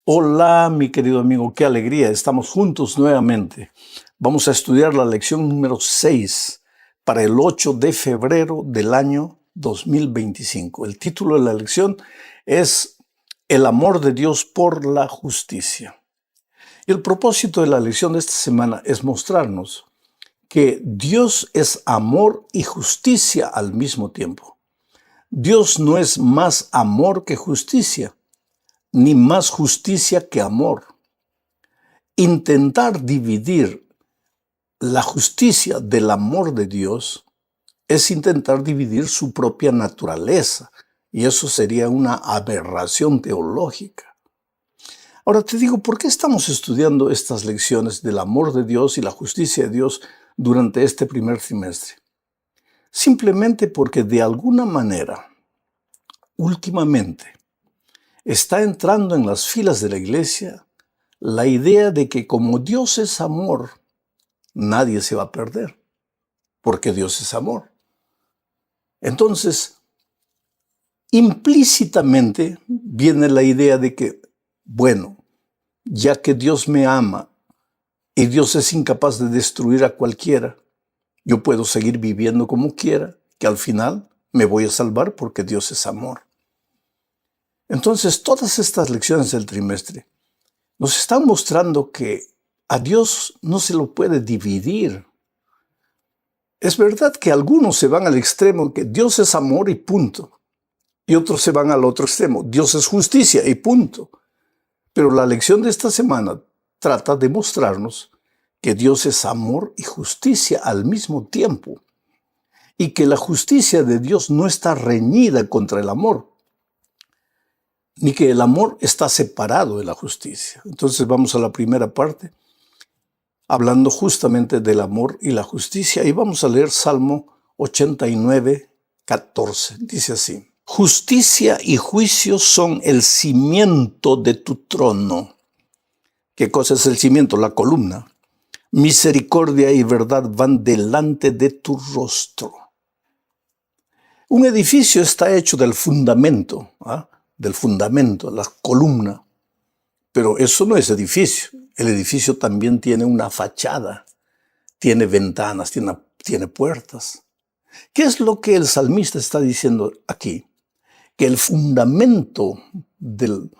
Hola, mi querido amigo, qué alegría, estamos juntos nuevamente. Vamos a estudiar la lección número 6 para el 8 de febrero del año 2025. El título de la lección es El amor de Dios por la justicia. Y el propósito de la lección de esta semana es mostrarnos que Dios es amor y justicia al mismo tiempo. Dios no es más amor que justicia, ni más justicia que amor. Intentar dividir la justicia del amor de Dios es intentar dividir su propia naturaleza, y eso sería una aberración teológica. Ahora te digo, ¿por qué estamos estudiando estas lecciones del amor de Dios y la justicia de Dios durante este primer trimestre? Simplemente porque de alguna manera, últimamente, está entrando en las filas de la iglesia la idea de que como Dios es amor, nadie se va a perder, porque Dios es amor. Entonces, implícitamente viene la idea de que, bueno, ya que Dios me ama y Dios es incapaz de destruir a cualquiera, yo puedo seguir viviendo como quiera, que al final me voy a salvar porque Dios es amor. Entonces, todas estas lecciones del trimestre nos están mostrando que a Dios no se lo puede dividir. Es verdad que algunos se van al extremo que Dios es amor y punto. Y otros se van al otro extremo. Dios es justicia y punto. Pero la lección de esta semana trata de mostrarnos que Dios es amor y justicia al mismo tiempo. Y que la justicia de Dios no está reñida contra el amor, ni que el amor está separado de la justicia. Entonces vamos a la primera parte, hablando justamente del amor y la justicia, y vamos a leer Salmo 89, 14. Dice así: Justicia y juicio son el cimiento de tu trono. ¿Qué cosa es el cimiento? La columna. Misericordia y verdad van delante de tu rostro. Un edificio está hecho del fundamento, la columna. Pero eso no es edificio. El edificio también tiene una fachada, tiene ventanas, tiene puertas. ¿Qué es lo que el salmista está diciendo aquí? Que el fundamento de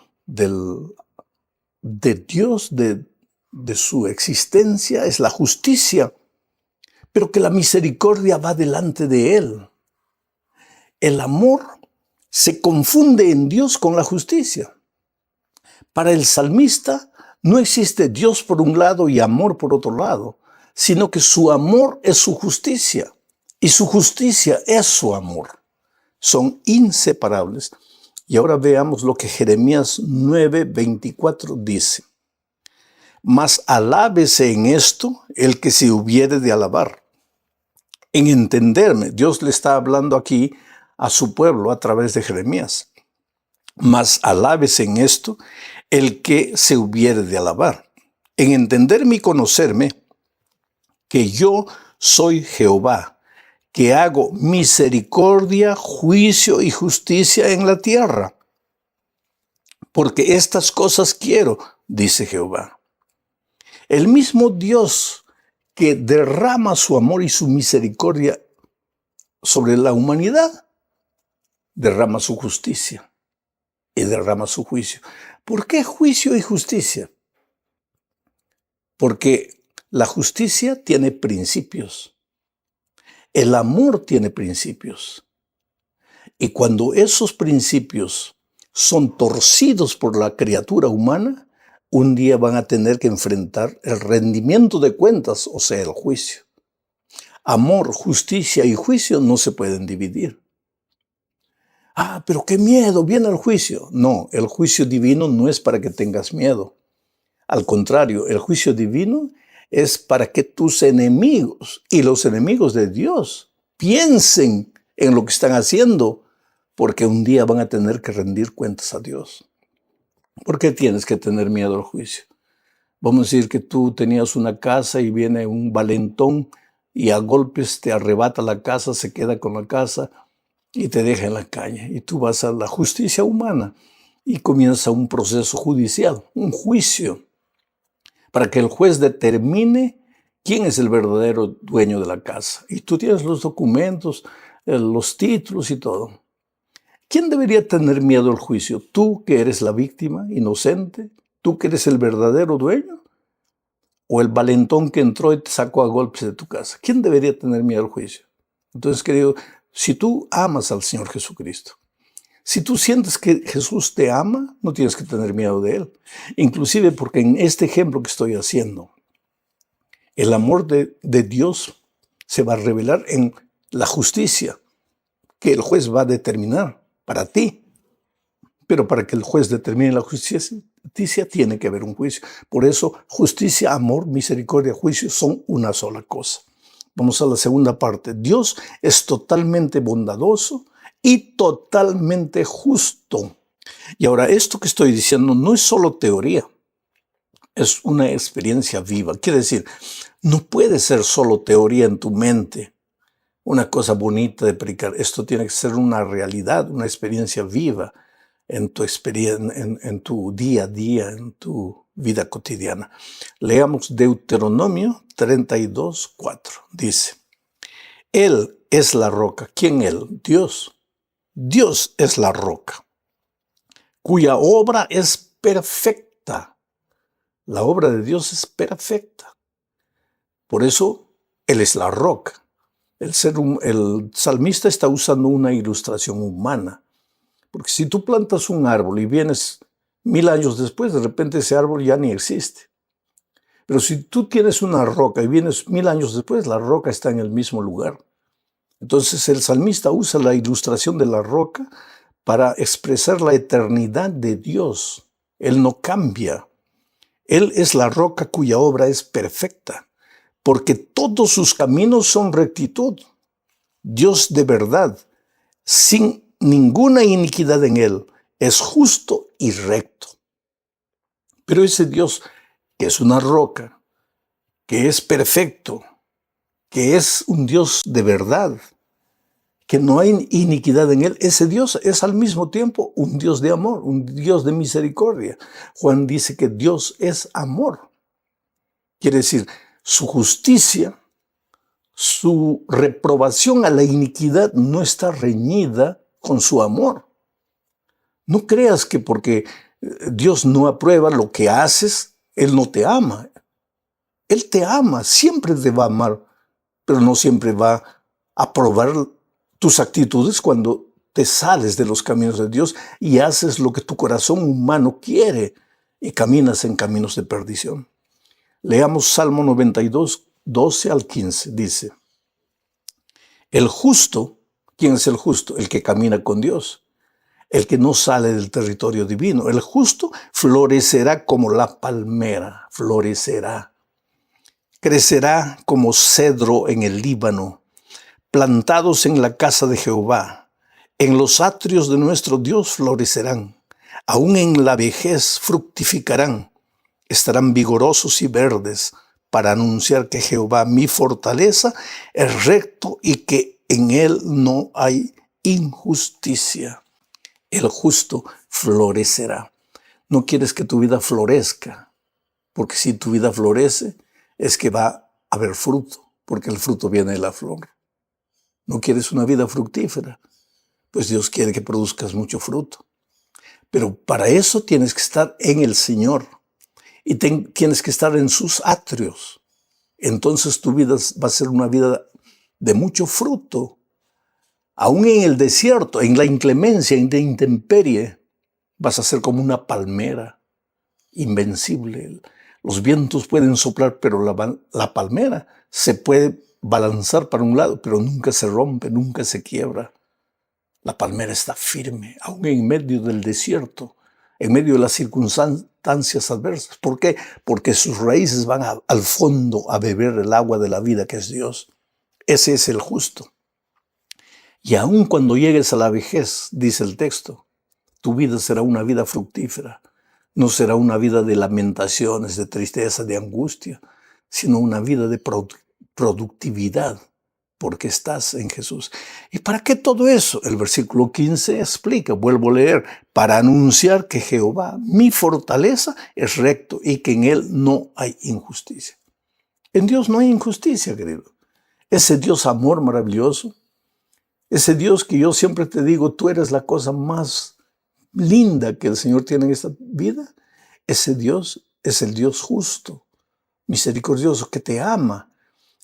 Dios, de su existencia, es la justicia, pero que la misericordia va delante de él. El amor se confunde en Dios con la justicia. Para el salmista no existe Dios por un lado y amor por otro lado, sino que su amor es su justicia y su justicia es su amor. Son inseparables. Y ahora veamos lo que Jeremías 9:24 dice. Mas alábese en esto el que se hubiere de alabar. En entenderme, Dios le está hablando aquí a su pueblo a través de Jeremías. Mas alábese en esto el que se hubiere de alabar. En entenderme y conocerme que yo soy Jehová, que hago misericordia, juicio y justicia en la tierra. Porque estas cosas quiero, dice Jehová. El mismo Dios que derrama su amor y su misericordia sobre la humanidad, derrama su justicia y derrama su juicio. ¿Por qué juicio y justicia? Porque la justicia tiene principios. El amor tiene principios. Y cuando esos principios son torcidos por la criatura humana, un día van a tener que enfrentar el rendimiento de cuentas, o sea, el juicio. Amor, justicia y juicio no se pueden dividir. Pero qué miedo, viene el juicio. No, el juicio divino no es para que tengas miedo. Al contrario, el juicio divino es para que tus enemigos y los enemigos de Dios piensen en lo que están haciendo, porque un día van a tener que rendir cuentas a Dios. ¿Por qué tienes que tener miedo al juicio? Vamos a decir que tú tenías una casa y viene un valentón y a golpes te arrebata la casa, se queda con la casa y te deja en la calle. Y tú vas a la justicia humana y comienza un proceso judicial, un juicio, para que el juez determine quién es el verdadero dueño de la casa. Y tú tienes los documentos, los títulos y todo. ¿Quién debería tener miedo al juicio? ¿Tú que eres la víctima, inocente? ¿Tú que eres el verdadero dueño? ¿O el valentón que entró y te sacó a golpes de tu casa? ¿Quién debería tener miedo al juicio? Entonces, querido, si tú amas al Señor Jesucristo, si tú sientes que Jesús te ama, no tienes que tener miedo de Él. Inclusive porque en este ejemplo que estoy haciendo, el amor de Dios se va a revelar en la justicia que el juez va a determinar para ti. Pero para que el juez determine la justicia, tiene que haber un juicio. Por eso, justicia, amor, misericordia, juicio son una sola cosa. Vamos a la segunda parte. Dios es totalmente bondadoso y totalmente justo. Y ahora, esto que estoy diciendo no es solo teoría, es una experiencia viva. Quiere decir, no puede ser solo teoría en tu mente, una cosa bonita de predicar. Esto tiene que ser una realidad, una experiencia viva en tu experiencia, en tu día a día, en tu vida cotidiana. Leamos Deuteronomio 32:4. Dice, Él es la roca. ¿Quién Él? Dios. Dios es la roca, cuya obra es perfecta. La obra de Dios es perfecta. Por eso, Él es la roca. El salmista está usando una ilustración humana. Porque si tú plantas un árbol y vienes 1000 años después, de repente ese árbol ya ni existe. Pero si tú tienes una roca y vienes 1000 años después, la roca está en el mismo lugar. Entonces el salmista usa la ilustración de la roca para expresar la eternidad de Dios. Él no cambia. Él es la roca cuya obra es perfecta, porque todos sus caminos son rectitud. Dios de verdad, sin ninguna iniquidad en Él, es justo y recto. Pero ese Dios, que es una roca, que es perfecto, que es un Dios de verdad, que no hay iniquidad en Él, ese Dios es al mismo tiempo un Dios de amor, un Dios de misericordia. Juan dice que Dios es amor. Quiere decir, su justicia, su reprobación a la iniquidad no está reñida con su amor. No creas que porque Dios no aprueba lo que haces, Él no te ama. Él te ama, siempre te va a amar, pero no siempre va a aprobar tus actitudes cuando te sales de los caminos de Dios y haces lo que tu corazón humano quiere y caminas en caminos de perdición. Leamos Salmo 92, 12 al 15. Dice, el justo, ¿quién es el justo? El que camina con Dios, el que no sale del territorio divino. El justo florecerá como la palmera, florecerá. Crecerá como cedro en el Líbano, plantados en la casa de Jehová. En los atrios de nuestro Dios florecerán. Aún en la vejez fructificarán. Estarán vigorosos y verdes para anunciar que Jehová, mi fortaleza, es recto y que en él no hay injusticia. El justo florecerá. No quieres que tu vida florezca, porque si tu vida florece, es que va a haber fruto, porque el fruto viene de la flor. No quieres una vida fructífera, pues Dios quiere que produzcas mucho fruto. Pero para eso tienes que estar en el Señor y tienes que estar en sus atrios. Entonces tu vida va a ser una vida de mucho fruto. Aún en el desierto, en la inclemencia, en la intemperie, vas a ser como una palmera invencible. Los vientos pueden soplar, pero la palmera se puede balanzar para un lado, pero nunca se rompe, nunca se quiebra. La palmera está firme, aún en medio del desierto, en medio de las circunstancias adversas. ¿Por qué? Porque sus raíces van al fondo a beber el agua de la vida que es Dios. Ese es el justo. Y aun cuando llegues a la vejez, dice el texto, tu vida será una vida fructífera. No será una vida de lamentaciones, de tristeza, de angustia, sino una vida de productividad, porque estás en Jesús. ¿Y para qué todo eso? El versículo 15 explica, vuelvo a leer, para anunciar que Jehová, mi fortaleza, es recto y que en Él no hay injusticia. En Dios no hay injusticia, querido. Ese Dios amor maravilloso, ese Dios que yo siempre te digo, tú eres la cosa más linda que el Señor tiene en esta vida, ese Dios es el Dios justo, misericordioso, que te ama.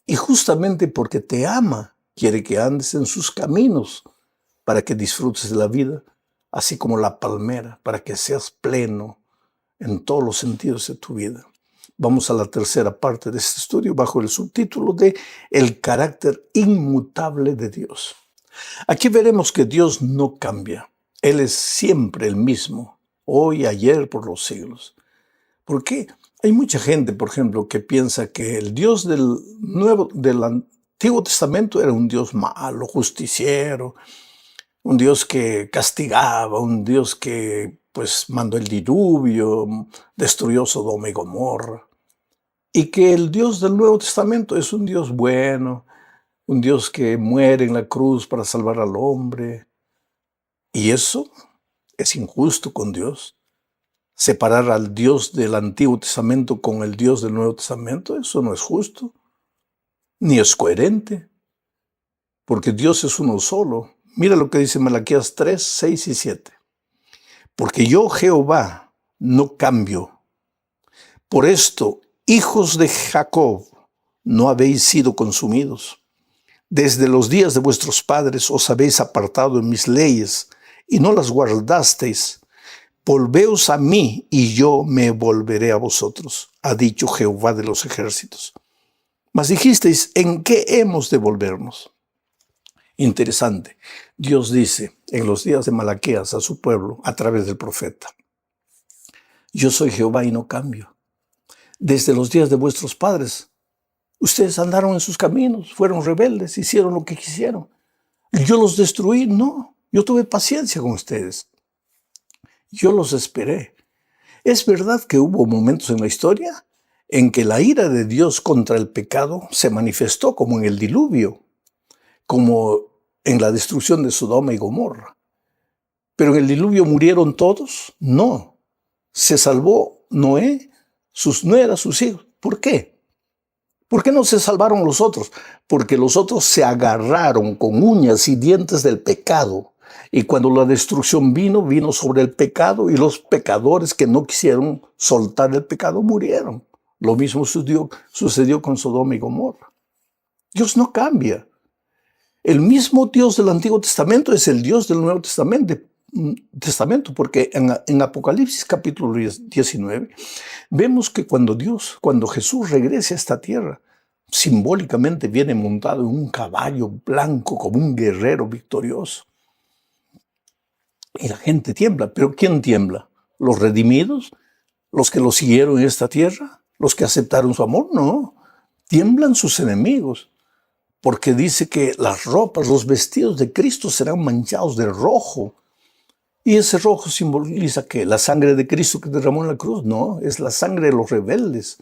Y justamente porque te ama, quiere que andes en sus caminos para que disfrutes de la vida, así como la palmera, para que seas pleno en todos los sentidos de tu vida. Vamos a la tercera parte de este estudio bajo el subtítulo de El carácter inmutable de Dios. Aquí veremos que Dios no cambia. Él es siempre el mismo, hoy, ayer, por los siglos. ¿Por qué? Hay mucha gente, por ejemplo, que piensa que el Dios del Antiguo Testamento era un Dios malo, justiciero, un Dios que castigaba, un Dios que pues mandó el diluvio, destruyó Sodoma y Gomorra. Y que el Dios del Nuevo Testamento es un Dios bueno, un Dios que muere en la cruz para salvar al hombre. Y eso es injusto con Dios. Separar al Dios del Antiguo Testamento con el Dios del Nuevo Testamento, eso no es justo, ni es coherente, porque Dios es uno solo. Mira lo que dice Malaquías 3, 6 y 7. Porque yo, Jehová, no cambio. Por esto, hijos de Jacob, no habéis sido consumidos. Desde los días de vuestros padres os habéis apartado de mis leyes y no las guardasteis. Volveos a mí y yo me volveré a vosotros, ha dicho Jehová de los ejércitos. Mas dijisteis, ¿en qué hemos de volvernos? Interesante. Dios dice en los días de Malaquías a su pueblo a través del profeta, yo soy Jehová y no cambio. Desde los días de vuestros padres, ustedes andaron en sus caminos, fueron rebeldes, hicieron lo que quisieron. ¿Yo los destruí? No, yo tuve paciencia con ustedes. Yo los esperé. Es verdad que hubo momentos en la historia en que la ira de Dios contra el pecado se manifestó como en el diluvio, como en la destrucción de Sodoma y Gomorra. ¿Pero en el diluvio murieron todos? No. Se salvó Noé, sus nueras, sus hijos. ¿Por qué? ¿Por qué no se salvaron los otros? Porque los otros se agarraron con uñas y dientes del pecado. Y cuando la destrucción vino sobre el pecado y los pecadores que no quisieron soltar el pecado murieron. Lo mismo sucedió con Sodoma y Gomorra. Dios no cambia. El mismo Dios del Antiguo Testamento es el Dios del Nuevo Testamento, porque en Apocalipsis capítulo 19 vemos que cuando Jesús regrese a esta tierra, simbólicamente viene montado en un caballo blanco como un guerrero victorioso. Y la gente tiembla. ¿Pero quién tiembla? ¿Los redimidos? ¿Los que lo siguieron en esta tierra? ¿Los que aceptaron su amor? No. Tiemblan sus enemigos. Porque dice que las ropas, los vestidos de Cristo serán manchados de rojo. ¿Y ese rojo simboliza qué? ¿La sangre de Cristo que derramó en la cruz? No, es la sangre de los rebeldes.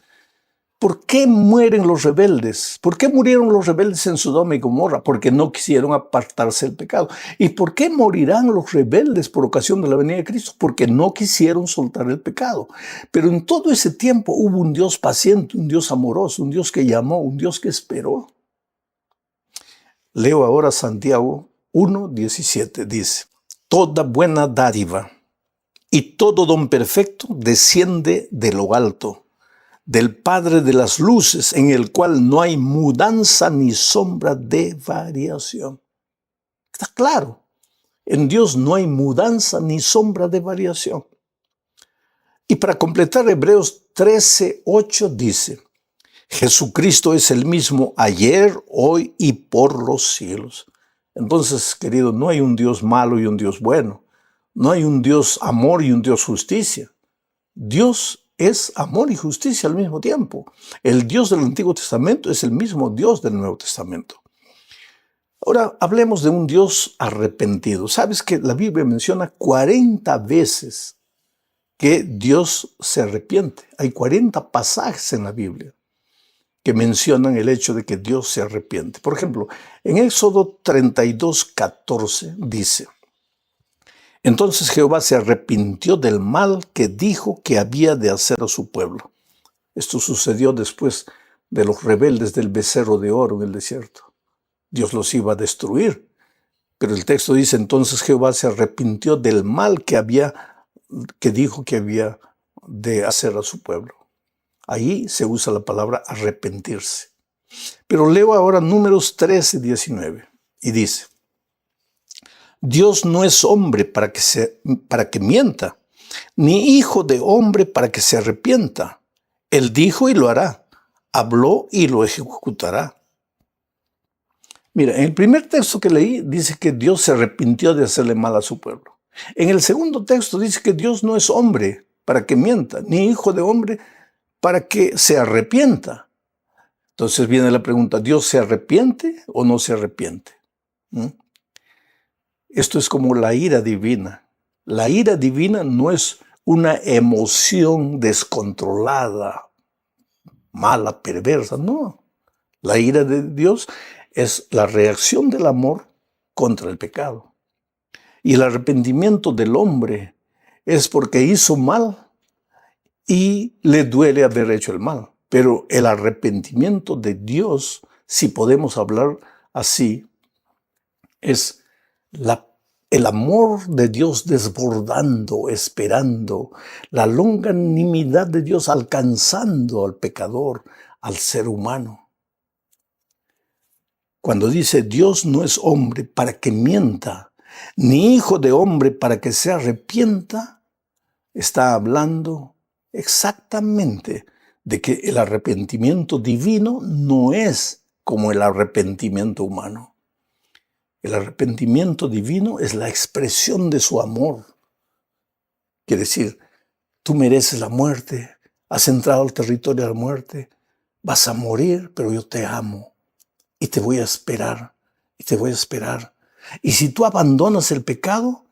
¿Por qué mueren los rebeldes? ¿Por qué murieron los rebeldes en Sodoma y Gomorra? Porque no quisieron apartarse del pecado. ¿Y por qué morirán los rebeldes por ocasión de la venida de Cristo? Porque no quisieron soltar el pecado. Pero en todo ese tiempo hubo un Dios paciente, un Dios amoroso, un Dios que llamó, un Dios que esperó. Leo ahora Santiago 1:17, dice, toda buena dádiva y todo don perfecto desciende de lo alto, del Padre de las luces, en el cual no hay mudanza ni sombra de variación. Está claro, en Dios no hay mudanza ni sombra de variación. Y para completar, Hebreos 13:8 dice, Jesucristo es el mismo ayer, hoy y por los siglos. Entonces, querido, no hay un Dios malo y un Dios bueno. No hay un Dios amor y un Dios justicia. Dios es amor y justicia al mismo tiempo. El Dios del Antiguo Testamento es el mismo Dios del Nuevo Testamento. Ahora, hablemos de un Dios arrepentido. ¿Sabes que la Biblia menciona 40 veces que Dios se arrepiente? Hay 40 pasajes en la Biblia. que mencionan el hecho de que Dios se arrepiente. Por ejemplo, en Éxodo 32:14 dice: entonces Jehová se arrepintió del mal que dijo que había de hacer a su pueblo. Esto sucedió después de los rebeldes del becerro de oro en el desierto. Dios los iba a destruir. Pero el texto dice: entonces Jehová se arrepintió del mal que dijo que había de hacer a su pueblo. Ahí se usa la palabra arrepentirse. Pero leo ahora Números 13:19 y dice: Dios no es hombre para que mienta, ni hijo de hombre para que se arrepienta. Él dijo y lo hará, habló y lo ejecutará. Mira, en el primer texto que leí dice que Dios se arrepintió de hacerle mal a su pueblo. En el segundo texto dice que Dios no es hombre para que mienta, ni hijo de hombre para que se arrepienta. Entonces viene la pregunta: ¿Dios se arrepiente o no se arrepiente? Esto es como la ira divina. La ira divina no es una emoción descontrolada, mala, perversa, no. La ira de Dios es la reacción del amor contra el pecado. Y el arrepentimiento del hombre es porque hizo mal y le duele haber hecho el mal. Pero el arrepentimiento de Dios, si podemos hablar así, es el amor de Dios desbordando, esperando, la longanimidad de Dios alcanzando al pecador, al ser humano. Cuando dice Dios no es hombre para que mienta, ni hijo de hombre para que se arrepienta, está hablando exactamente de que el arrepentimiento divino no es como el arrepentimiento humano. El arrepentimiento divino es la expresión de su amor. Quiere decir, tú mereces la muerte, has entrado al territorio de la muerte, vas a morir, pero yo te amo y te voy a esperar, y te voy a esperar. Y si tú abandonas el pecado,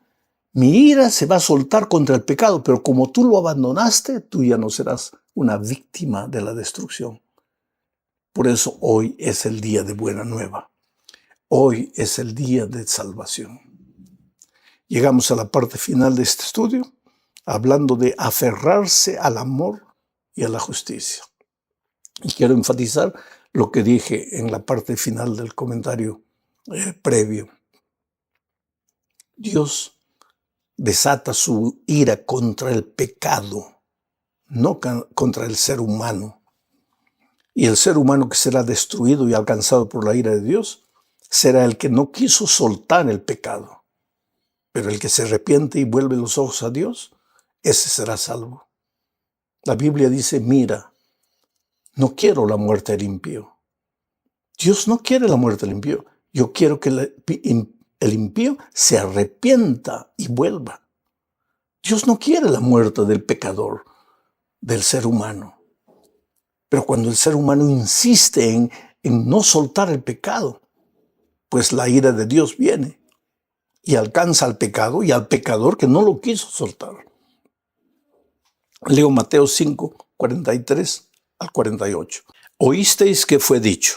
mi ira se va a soltar contra el pecado, pero como tú lo abandonaste, tú ya no serás una víctima de la destrucción. Por eso hoy es el día de buena nueva. Hoy es el día de salvación. Llegamos a la parte final de este estudio, hablando de aferrarse al amor y a la justicia. Y quiero enfatizar lo que dije en la parte final del comentario previo. Dios desata su ira contra el pecado, no contra el ser humano. Y el ser humano que será destruido y alcanzado por la ira de Dios será el que no quiso soltar el pecado. Pero el que se arrepiente y vuelve los ojos a Dios, ese será salvo. La Biblia dice: mira, no quiero la muerte del impío. Dios no quiere la muerte del impío. Yo quiero que el impío se arrepienta y vuelva. Dios no quiere la muerte del pecador, del ser humano. Pero cuando el ser humano insiste en no soltar el pecado, pues la ira de Dios viene y alcanza al pecado y al pecador que no lo quiso soltar. Leo Mateo 5, 43 al 48. Oísteis que fue dicho: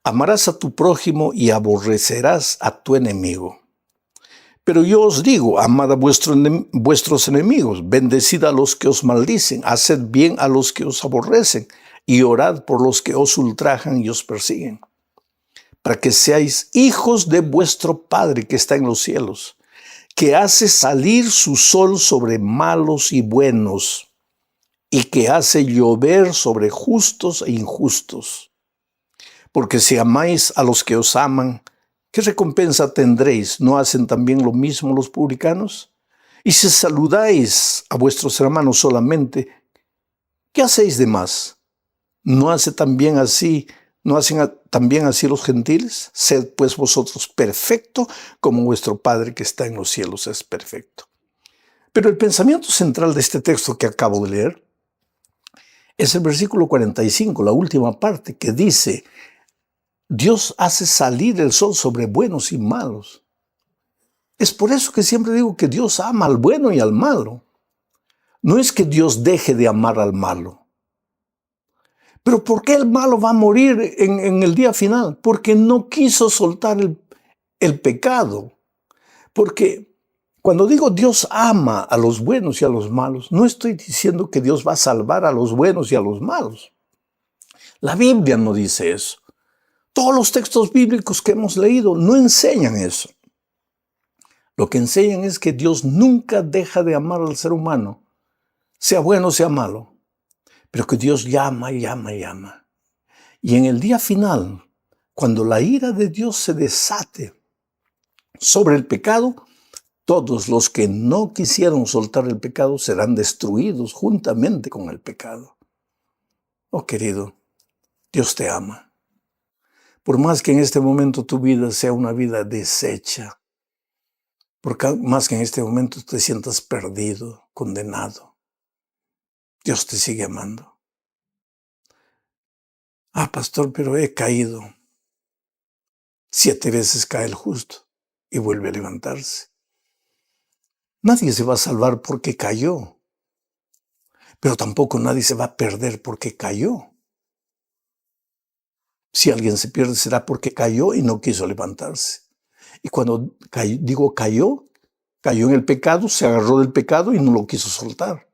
amarás a tu prójimo y aborrecerás a tu enemigo. Pero yo os digo, amad a vuestros enemigos, bendecid a los que os maldicen, haced bien a los que os aborrecen, y orad por los que os ultrajan y os persiguen, para que seáis hijos de vuestro Padre que está en los cielos, que hace salir su sol sobre malos y buenos, y que hace llover sobre justos e injustos. Porque si amáis a los que os aman, ¿qué recompensa tendréis? ¿No hacen también lo mismo los publicanos? Y si saludáis a vuestros hermanos solamente, ¿qué hacéis de más? ¿No hacen también así los gentiles? Sed pues vosotros perfectos, como vuestro Padre que está en los cielos es perfecto. Pero el pensamiento central de este texto que acabo de leer es el versículo 45, la última parte, que dice: Dios hace salir el sol sobre buenos y malos. Es por eso que siempre digo que Dios ama al bueno y al malo. No es que Dios deje de amar al malo, Pero ¿por qué el malo va a morir en el día final? Porque no quiso soltar el pecado. Porque cuando digo Dios ama a los buenos y a los malos, no estoy diciendo que Dios va a salvar a los buenos y a los malos. La Biblia no dice eso. Todos los textos bíblicos que hemos leído no enseñan eso. Lo que enseñan es que Dios nunca deja de amar al ser humano, sea bueno o sea malo, pero que Dios llama y llama y llama. Y en el día final, cuando la ira de Dios se desate sobre el pecado, todos los que no quisieron soltar el pecado serán destruidos juntamente con el pecado. Oh querido, Dios te ama. Por más que en este momento tu vida sea una vida deshecha, por más que en este momento te sientas perdido, condenado, Dios te sigue amando. Ah, pastor, pero he caído. 7 veces cae el justo y vuelve a levantarse. Nadie se va a salvar porque cayó, pero tampoco nadie se va a perder porque cayó. Si alguien se pierde será porque cayó y no quiso levantarse. Y cuando digo cayó en el pecado, se agarró del pecado y no lo quiso soltar.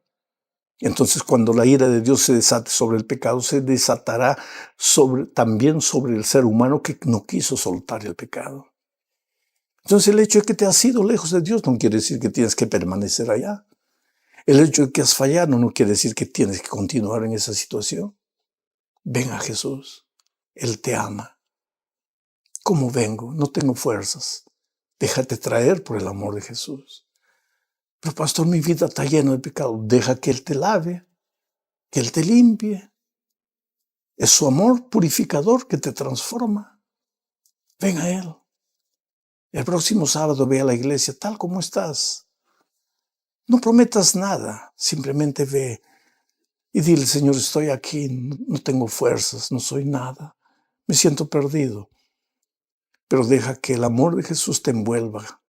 Entonces cuando la ira de Dios se desate sobre el pecado, se desatará también sobre el ser humano que no quiso soltar el pecado. Entonces el hecho de que te has ido lejos de Dios no quiere decir que tienes que permanecer allá. El hecho de que has fallado no quiere decir que tienes que continuar en esa situación. Ven a Jesús. Él te ama. ¿Cómo vengo? No tengo fuerzas. Déjate traer por el amor de Jesús. Pero pastor, mi vida está llena de pecado. Deja que Él te lave, que Él te limpie. Es su amor purificador que te transforma. Ven a Él. El próximo sábado ve a la iglesia tal como estás. No prometas nada, simplemente ve y dile, Señor, estoy aquí, no tengo fuerzas, no soy nada, me siento perdido. Pero deja que el amor de Jesús te envuelva